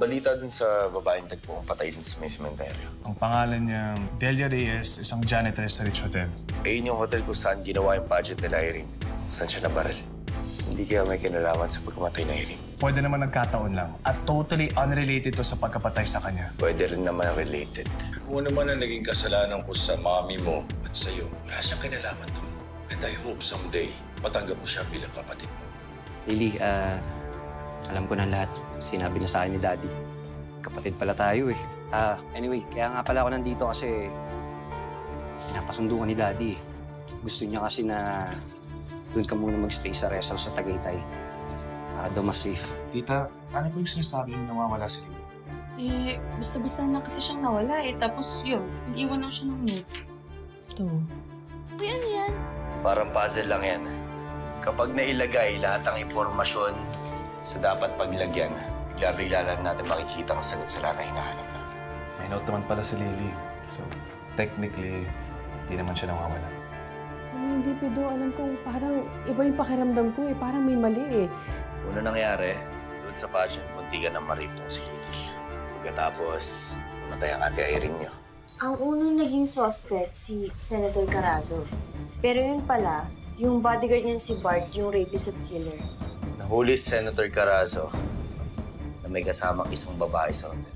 balita dun sa babaeng tagpong patay dun sa may sementeryo. Ang pangalan niya, Delia Reyes, isang janitor sa Rich Hotel. Yun yung hotel kung saan ginawa yung pageant nila Irene. Saan siya nabaril. Hindi kaya may kinalaman sa pagkamatay na Irene. Pwede naman nagkataon lang at totally unrelated to sa pagkapatay sa kanya. Pwede rin naman related. Kung ano man ang naging kasalanan ko sa mami mo at sa'yo, wala siyang kinalaman doon. And I hope someday, matanggap mo siya bilang kapatid mo. Lily, alam ko na lahat. Sinabi na sa akin ni Daddy. Kapatid pala tayo eh. Anyway, kaya nga pala ako nandito kasi pinapasundo ka ni Daddy eh. Gusto niya kasi na doon ka muna magstay sa rest house sa Tagaytay. Para daw mas safe. Tita, ano po yung sinasabi yung nawawala si Lily? Eh, basta-basta na kasi siyang nawala eh. Tapos yun, nag-iwan lang siya ng note. Ito. Uy, ano yan? Parang puzzle lang yan. Kapag nailagay lahat ng impormasyon sa dapat paglagyan, bigla-bigla lang natin makikita ang sagot sa lahat na hinahanap natin. May note naman pala si Lily. So, technically, hindi naman siya nawawala. Hindi, Pido. Alam ko, parang iba yung pakiramdam ko eh. Parang may mali eh. Una nangyari, doon sa pageant, munti ka na marip tong si Lily. Pagkatapos, pumatay ang ate Irene niyo. Ang unang naging suspect si Senator Carazo. Pero yun pala, yung bodyguard niya si Bart, yung rapist at killer. Nahuli si Senator Carazo na may kasamang isang babae sa hotel.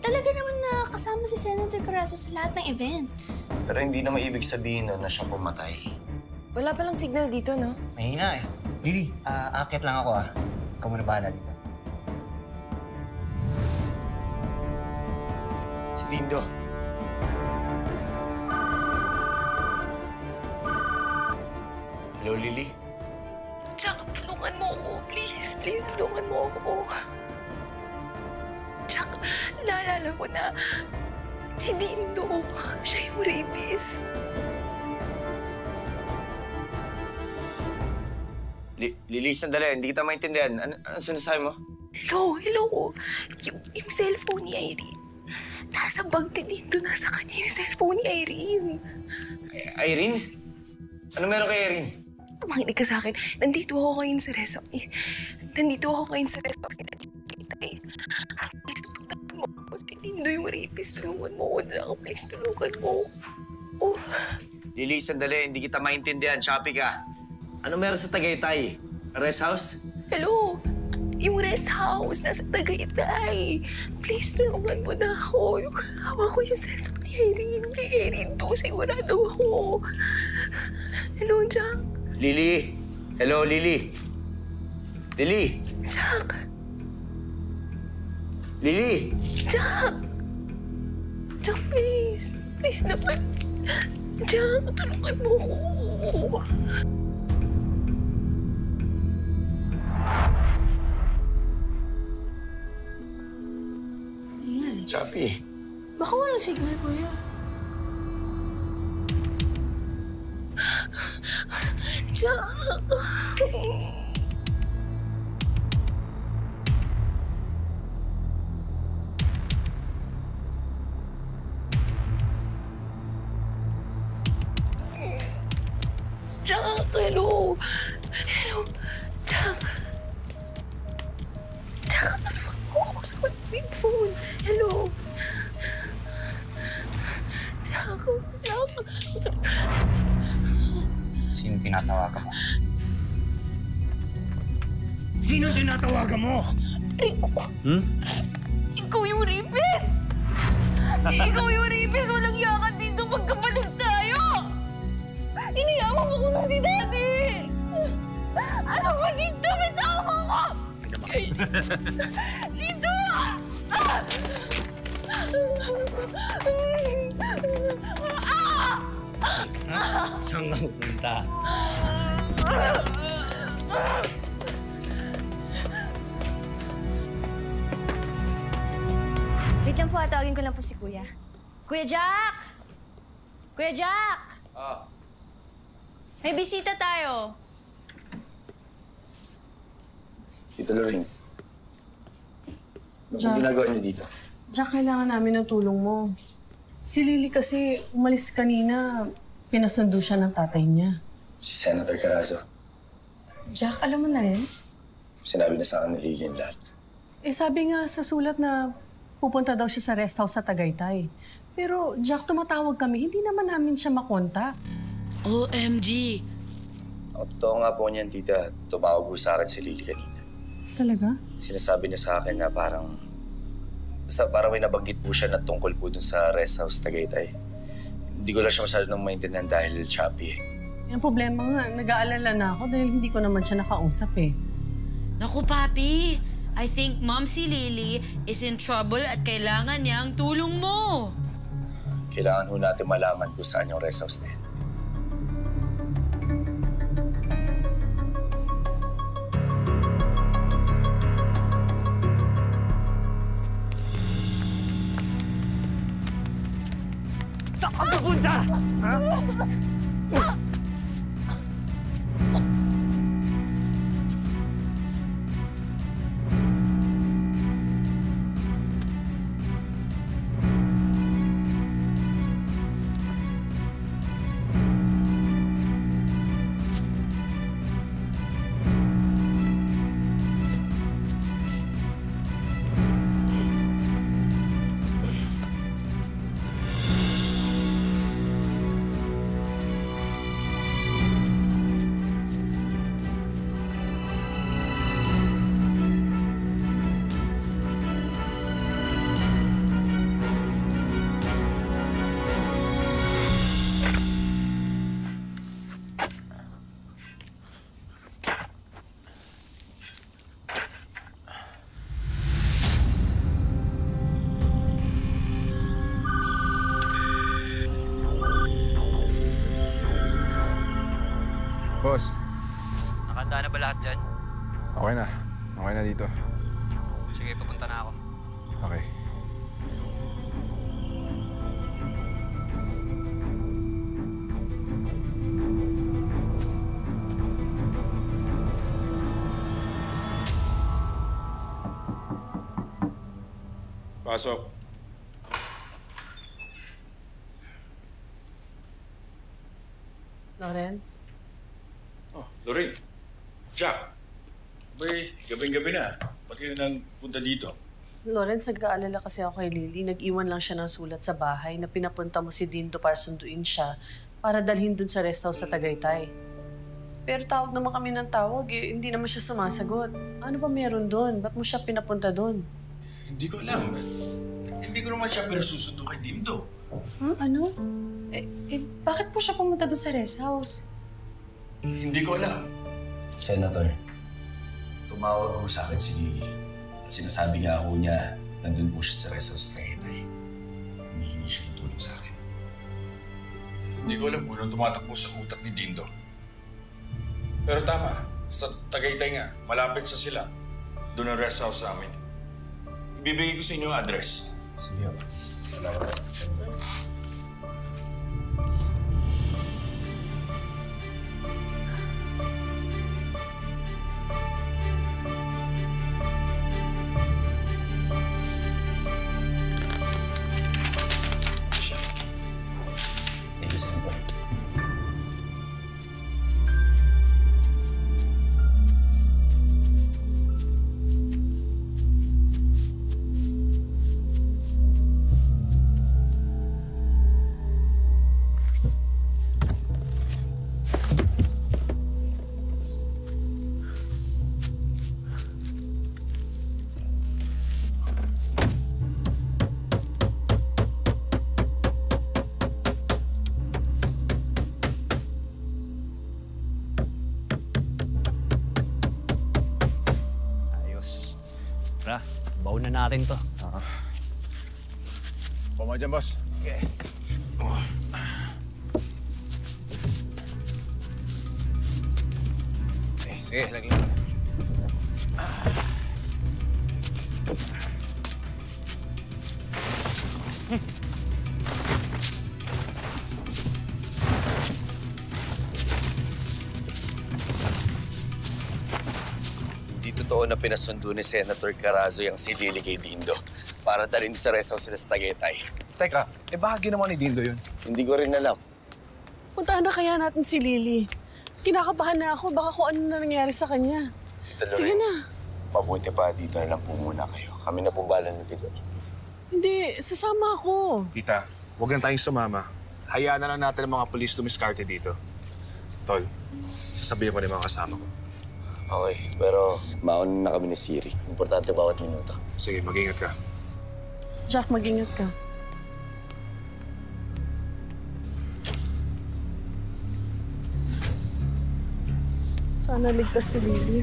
Talaga naman na kasama si Senator Carazo sa lahat ng events. Pero hindi naman ibig sabihin na siya pumatay. Wala palang signal dito, no? Mahina eh. Lily, aakyat lang ako Ikaw muna bahala dito. Si Dindo. Hello, Lily? Jack, tulungan mo ako. Please, please, tulungan mo ako. Jack, naalala ko na si Dindo, siya yung rapist. Lily, sandali. Hindi kita maintindihan. Ano sinasabi mo? Hello. Yung cellphone ni Irene. Nasa bag ni Dindo. Nasa kanya yung cellphone ni Irene. Irene? Ano meron kay Irene? Makinig ka sa akin. Nandito ako ngayon sa reso. Nandito ako ngayon sa reso. Please, pagtapon mo ako. Si Dindo yung rapist. Tulungan mo ako, Jack. Please, tulungan mo. Oh. Lily, sandali. Hindi kita maintindihan. Shopee ka. Ano meron sa Tagaytay? Rest house? Hello? Yung rest house nasa Tagaytay. Please, tulungan mo na ako. Hawak ko yung cellphone ni Irene. Kay Irene to. Sigurado ako. Hello, Jack? Lily! Hello, Lily! Lily! Jack! Lily! Jack! Jack, please. Please naman. Jack, tulungan mo ako. Choppy. Baka walang signal, kuya. Jack! Jack, hello. Hello, Jack. Jack, tulungan mo ako sa yung phone. Hello. Jack. Sino tinatawagan mo? Sino tinatawagan mo? Rico. Ikaw yung rapist! Ikaw yung rapist! Walang yakan dito pagkapalag tayo! Iniyaman mo ko na si Daddy! Ano ba dito? Bitawan mo ko! Dito! Saan ka pupunta? Wait lang po, tawagin ko lang po si Kuya. Kuya Jack! Kuya Jack! May bisita tayo. Tito Lorraine. Anong ginagawa niyo dito? Jack, kailangan namin ng tulong mo. Si Lily kasi umalis kanina. Pinasundo siya ng tatay niya. Si Senator Carazo. Jack, alam mo na rin? Sinabi na sa akin ni Lily lahat. sabi nga sa sulat na pupunta daw siya sa rest house sa Tagaytay. Pero Jack, tumatawag kami, hindi naman namin siya makontak. OMG! Ang totoo nga po niyan, tita, tumawag po sa akin si Lily kanina. Talaga? Sinasabi niya sa akin na parang may nabanggit po siya na tungkol po dun sa rest house Tagaytay. Hindi ko lang siya masyadong maintindihan dahil choppy eh. Yung problema nga, nag-aalala na ako dahil hindi ko naman siya nakausap eh. Naku, Papi! I think Mom si Lily is in trouble at kailangan niya ang tulong mo. Kailangan ho natin malaman kung saan yung rest house na yun. Saan ka pupunta? Ha? Boss, Nakanda na ba lahat dyan? okay na. Okay na dito. Sige, papunta na ako. Okay. Pasok. Lawrence? Oh, Lorraine. Jack. Bay, gabing-gabi na. Ba't kayo nang punta dito? Lawrence, nag-aalala kasi ako kay Lily. Nag-iwan lang siya ng sulat sa bahay na pinapunta mo si Dindo para sunduin siya para dalhin dun sa rest house sa Tagaytay. Pero tawag naman kami ng tawag eh. Hindi naman siya sumasagot. Ano ba meron dun? Ba't mo siya pinapunta dun? Hindi ko alam. Hindi ko naman siya pinasusundo kay Dindo. Ano? Bakit po siya pumunta doon sa rest house? Hindi ko alam. Senator, tumawag po sa akin si Lily. At sinasabi nga ako niya, nandun po siya sa rest house na Tagaytay. Humihingi siya ng tulong sa akin. Hindi ko alam kung anong tumatakbo sa utak ni Dindo. Pero tama, sa Tagaytay nga, malapit sa sila. Doon ang rest house sa amin. Ibibigay ko sa inyo ang address. Sige ako. Salamat. Thank you, Senator. Ayos. Tara, baon na natin to. Puma dyan, boss. Okay. Sige, lagi lang. Di totoo na pinasundo ni Senator Carazo yung si Lily kay Dindo para dalhin sa rest house sila sa Tagaytay. Teka, bahagi naman ni Dindo yun. Hindi ko rin alam. Puntahan na kaya natin si Lily. Kinakabahan na ako. Baka kung ano na nangyari sa kanya. Tita Lorraine, Sige na. mabuti pa dito na lang po muna kayo. Kami na po bala ng tido. Hindi, sasama ako. Tita, huwag na tayong sumama. Hayaan na lang natin ang mga polis dumiskarte dito. Tol, sasabihin ko na yung mga kasama ko. Okay, pero mauna na kami ni Siri. Importante bawat minuto. Sige, mag-ingat ka. Jack, mag-ingat ka. Sana ligtas si Lily.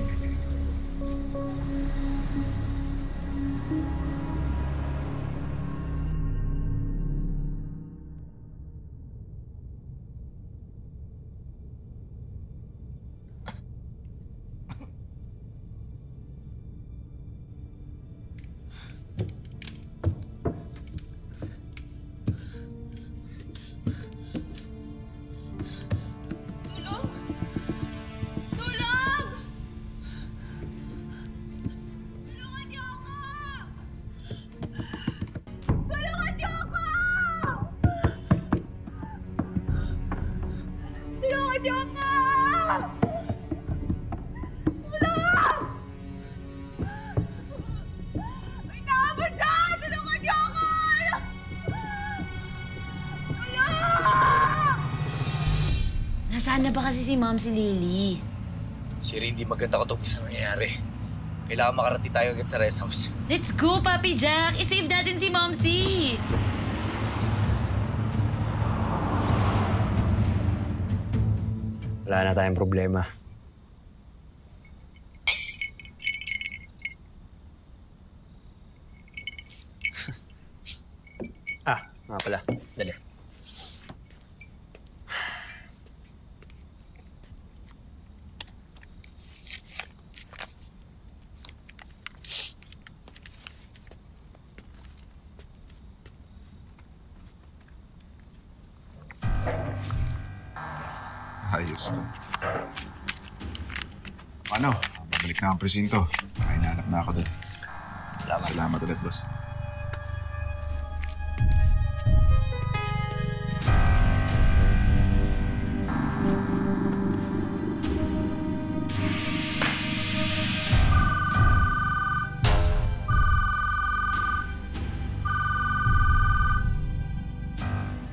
Nasaan na ba kasi si Ma'am si Lily? Siri, hindi maganda ko itong isa nangyayari. Kailangan makarating tayo agad sa rest house. Let's go, Papi Jack! I-save natin si Momsy! Wala na tayong problema. Nga pala. Dali. Ayos to. Paano? Babalik na ang presinto. Kaya nahanap na ako doon. Salamat ulit, boss.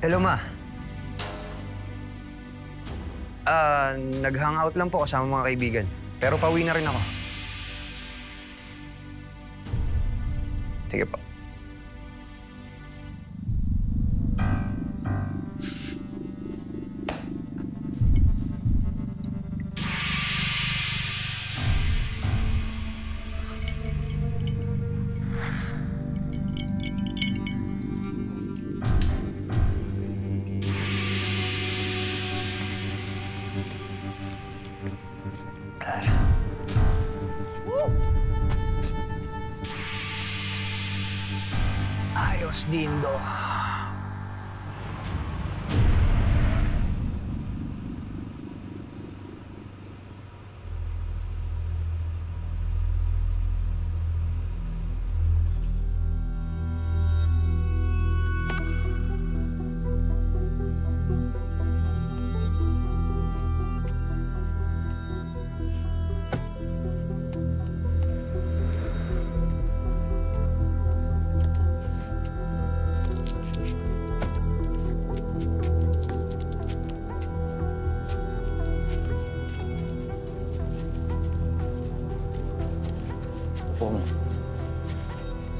Hello, Ma. Nag-hangout lang po kasama mga kaibigan. Pero pauwi na rin ako. Sige po. Ayos, Dindo.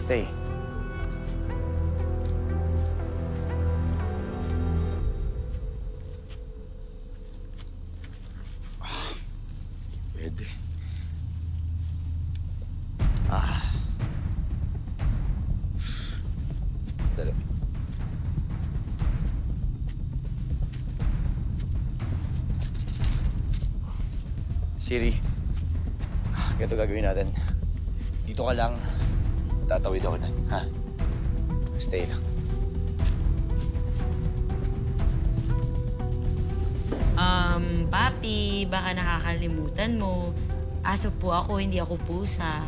Stay. Pwede. Dali. Siri, ganito gagawin natin. Dito ka lang. Tatawid ako na, ha? Stay lang. Papi, baka nakakalimutan mo. Aso po ako, hindi ako pusa.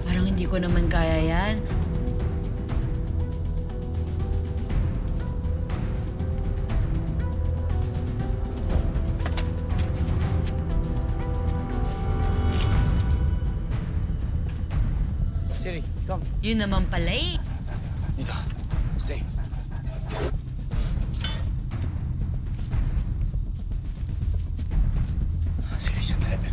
Parang hindi ko naman kaya yan. Siri, come. Yun naman pala eh. Dito. Stay. Siri, sandali.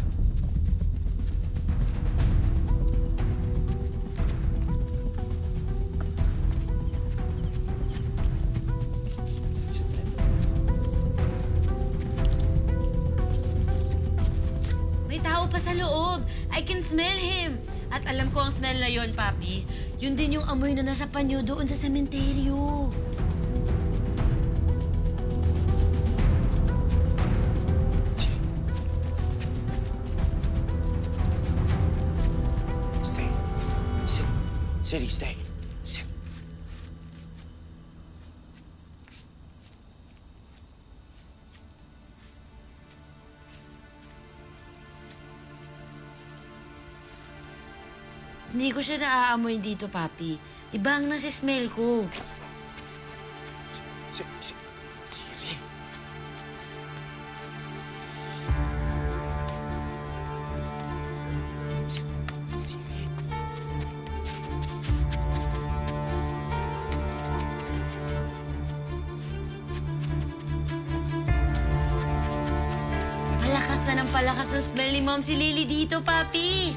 May tao pa sa loob. I can smell him. At alam ko ang smell na yon, Papi. Yun din yung amoy na nasa panyo doon sa sementeryo. Stay. Sit. Siri, stay. Sit. Hindi ko siya naaamoy dito, Papi. Iba ang nasi-smell ko. Siri. Siri. Palakas na ng palakas ang smell ni Mom si Lily dito, Papi.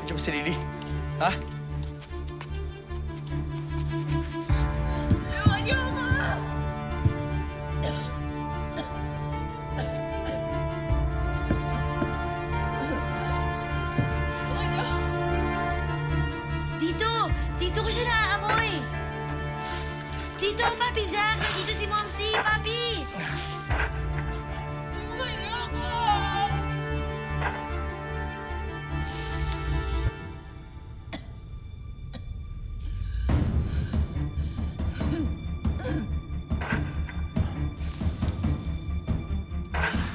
Diyan ba si Lily? Ha? Tulungan niyo ako! Tulungan niyo! Dito ko siya naaamoy. Dito, Papi Jack. Dito si Momsi, Papi. Tulungan niyo ako!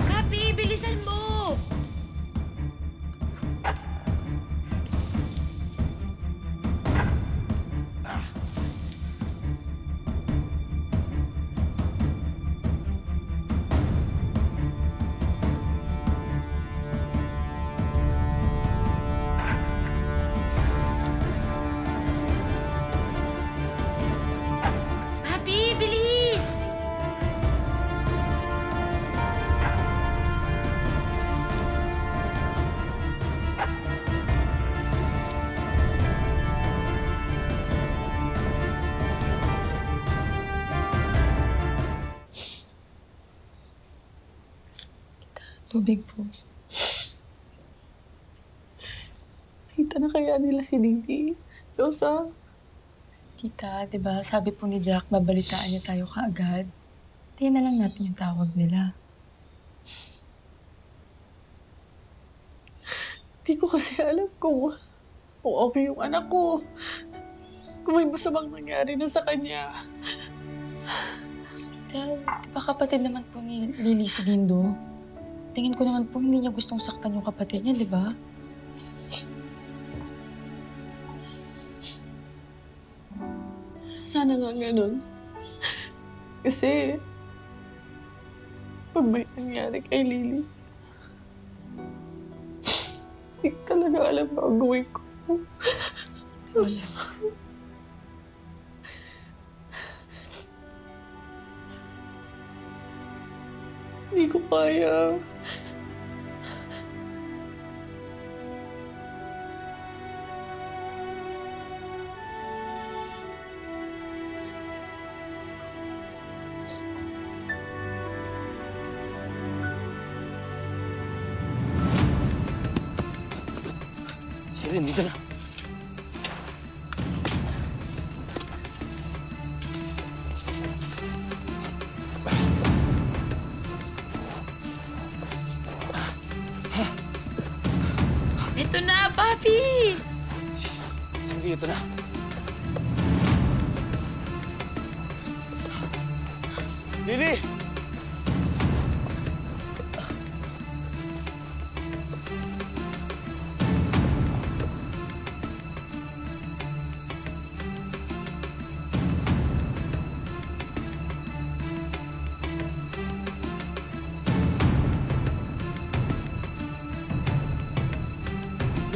Papi, bilisan mo! Papi, bilis! Tubig po. Nakita na kaya nila si Didi? Rosa? Tita, di ba sabi po ni Jack, babalitaan niya tayo kaagad. Tingnan na lang natin yung tawag nila. Di ko kasi alam kung okay yung anak ko. Kung may masamang nangyari na sa kanya. Tita, di ba kapatid naman po ni Lily si Lindo? Tingin ko naman po hindi niya gustong saktan yung kapatid niya, di ba? Sana nga ganun. Kasi, pag may nangyari kay Lily, hindi ko talaga alam ang gawin ko. Wala. Hindi ko kaya. Siri, dito na. Ito na, Papi! Siri, ito na. Lily!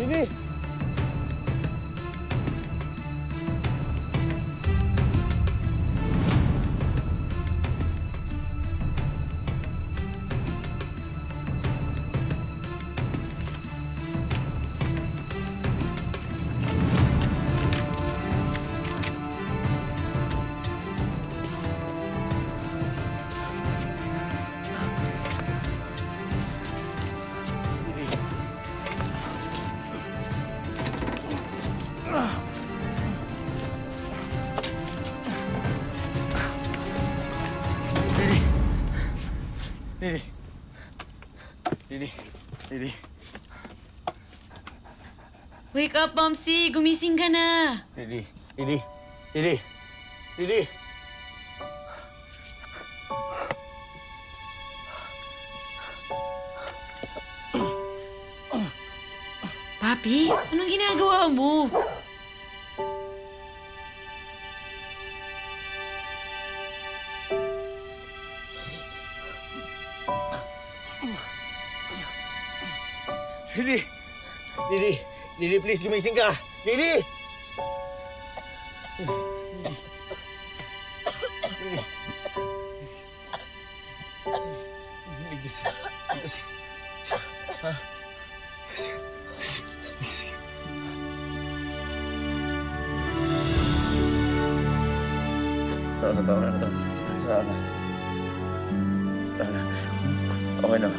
Lily! Lily. Wake up, Momsi! Gumising ka na! Lily. Lily. Lily. Lily. Papi, anong ginagawa mo? Lily. Lily. Lily, please, gumising ka. Lily! Okay na.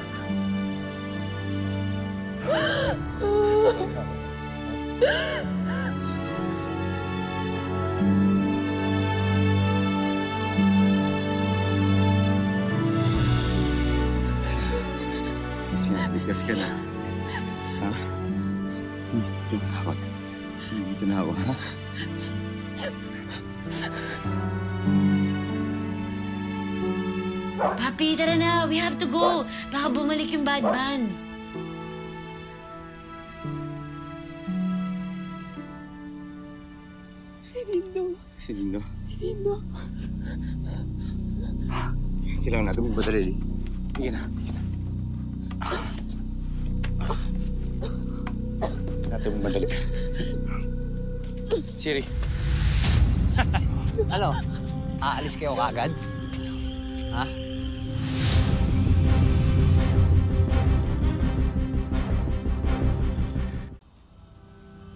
Bigkas ka na. Ha? Dito na ako. Dito na ako, ha? Papi, tara na. We have to go. Baka bumalik yung bad man. Si Dindo. Kailangan natin magpadali. Sige na. Natin magmadali. Siri. Ano? Aalis kayo kaagad? Ha?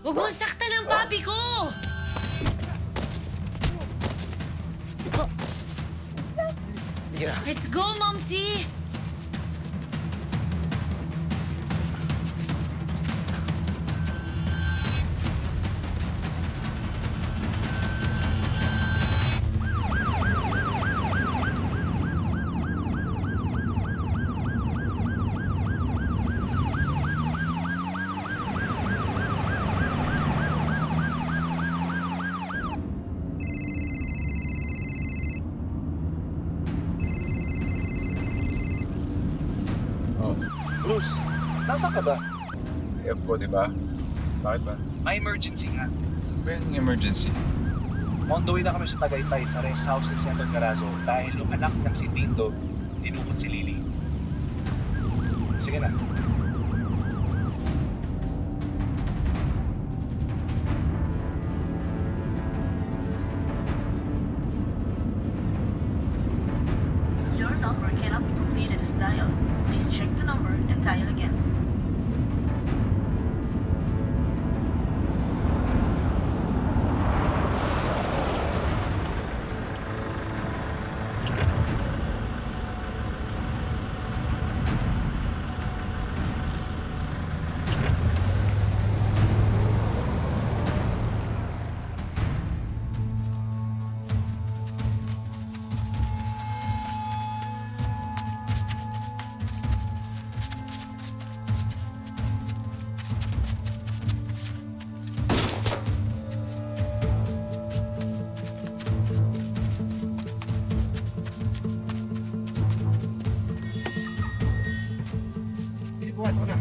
Huwag mong saktan ang papi ko! Let's go, Momsi! Bruce, nasaan ka ba? AF ko, di ba? Bakit ba? May emergency nga. Ba yung emergency? On the way na kami sa Tagaytay sa rest house ni Senator Carazo dahil yung anak ng si Dindo, tinukot si Lily. Sige na. Your number cannot be completed as dialed. Please check the number and dial again. Pumasok na.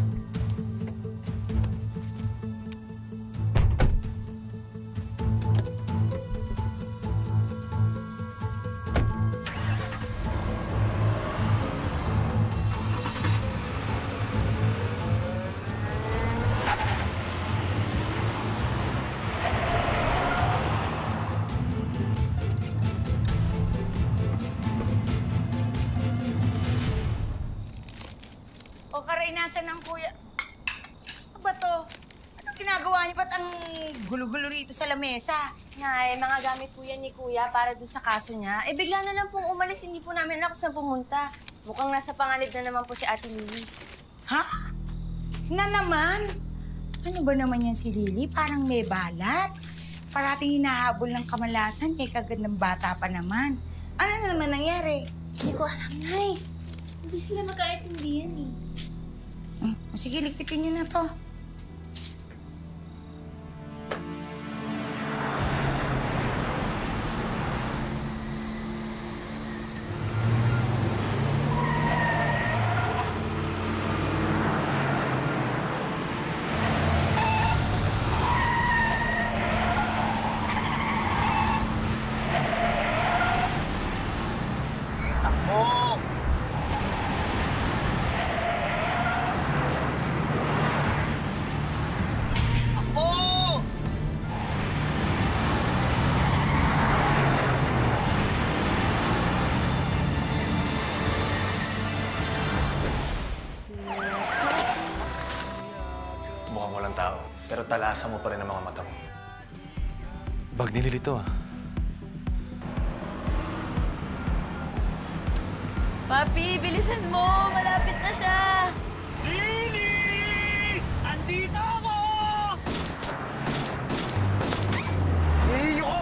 O Karay, nasan ang kuya? Ano ba to? Anong ginagawa niyo? Ba't ang gulo-gulo rito sa lamesa? Nay, mga gamit po yan ni Kuya para doon sa kaso niya. Eh, bigla na lang pong umalis. Hindi po namin alam kung saan pumunta. Mukhang nasa panganib na naman po si Ate Lily. Ha? Na naman? Ano ba naman yan si Lily? Parang may balat. Parating hinahabol ng kamalasan, eh kagad ng bata pa naman. Ano na naman nangyari? Hindi ko alam, Nay. Hindi sila magkaintindihan eh. O sige, likpitin niyo na to. Mukhang walang tao, pero talasan mo pa rin ang mga mata mo. Bag ni Lily to, ah. Papi, bilisan mo! Malapit na siya! Lily! Andito ako! Iyo!